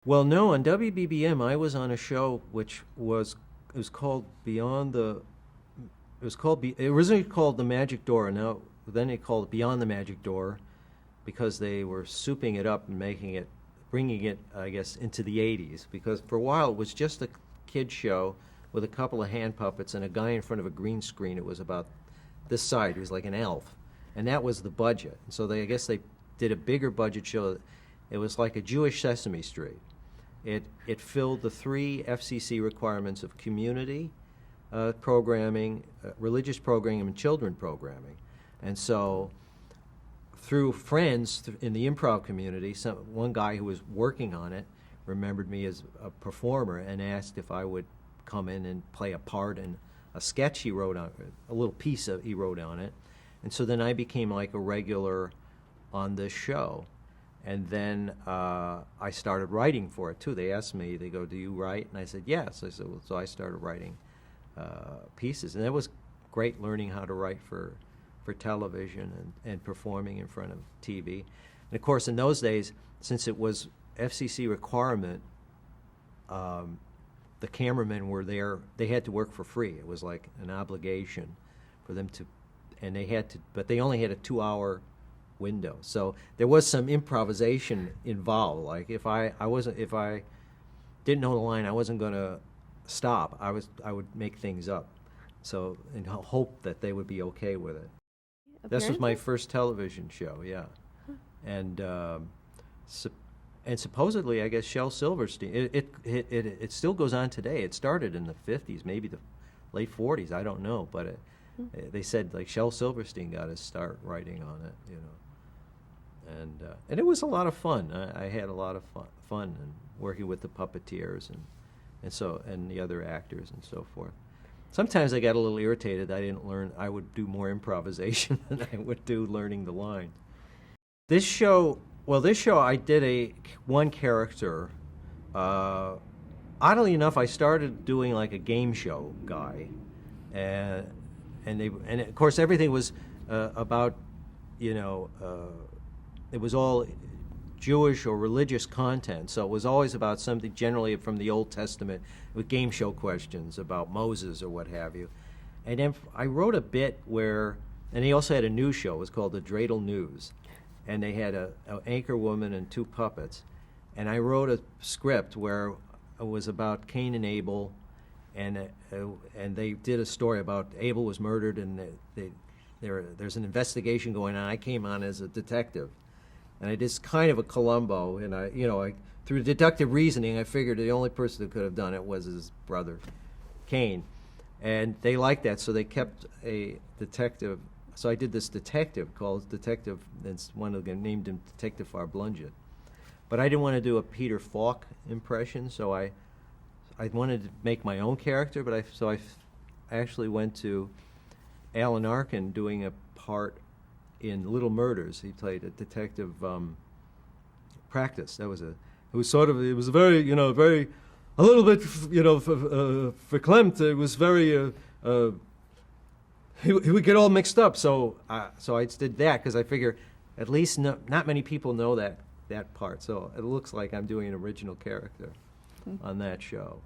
Well, no, on WBBM, I was on a show which it was called Beyond the, it was called, it originally called The Magic Door, and now, then they called it Beyond the Magic Door, because they were souping it up and making it, bringing it, I guess, into the 80s, because for a while it was just a kid show with a couple of hand puppets and a guy in front of a green screen. It was about this side. He was like an elf, and that was the budget. And so I guess they did a bigger budget show. It was like a Jewish Sesame Street. It filled the 3 FCC requirements of community programming, religious programming, and children programming. And so through friends in the improv community, one guy who was working on it remembered me as a performer and asked if I would come in and play a part in a sketch he wrote on, a little piece he wrote on it. And so then I became like a regular on this show. And then I started writing for it too. They asked me, they go, "Do you write?" And I said, "Yes." I said, well, so I started writing pieces. And it was great learning how to write for television and performing in front of TV. And of course, in those days, since it was FCC requirement, the cameramen were there. They had to work for free. It was like an obligation for them to, and they had to, but they only had a 2-hour window. So there was some improvisation involved. Like if I didn't know the line, I wasn't going to stop. I would make things up. So and hope that they would be okay with it. This was my first television show, yeah. And and supposedly, I guess Shel Silverstein. It still goes on today. It started in the 50s, maybe the late 40s. I don't know, but they said like Shel Silverstein got his start writing on it, you know. And it was a lot of fun. I had a lot of fun and working with the puppeteers and the other actors and so forth. Sometimes I got a little irritated. I would do more improvisation than I would do learning the line. This show I did one character. Oddly enough, I started doing like a game show guy, and of course everything was about, you know, it was all Jewish or religious content, so it was always about something generally from the Old Testament with game show questions about Moses or what have you. And then I wrote a bit where, and he also had a news show. It was called the Dreidel News, and they had an anchor woman and 2 puppets. And I wrote a script where it was about Cain and Abel, and they did a story about Abel was murdered, and there's an investigation going on. I came on as a detective. And I did kind of a Columbo, and through deductive reasoning, I figured the only person who could have done it was his brother, Cain. And they liked that, so they kept a detective. So I did this detective called Detective, and one of them named him Detective Farblunget. But I didn't want to do a Peter Falk impression, so I wanted to make my own character, but I actually went to Alan Arkin doing a part in Little Murders. He played a detective practice. It was very, a little bit, verklempt. It was very, he would get all mixed up. So I just did that because I figure at least not many people know that part. So it looks like I'm doing an original character on that show.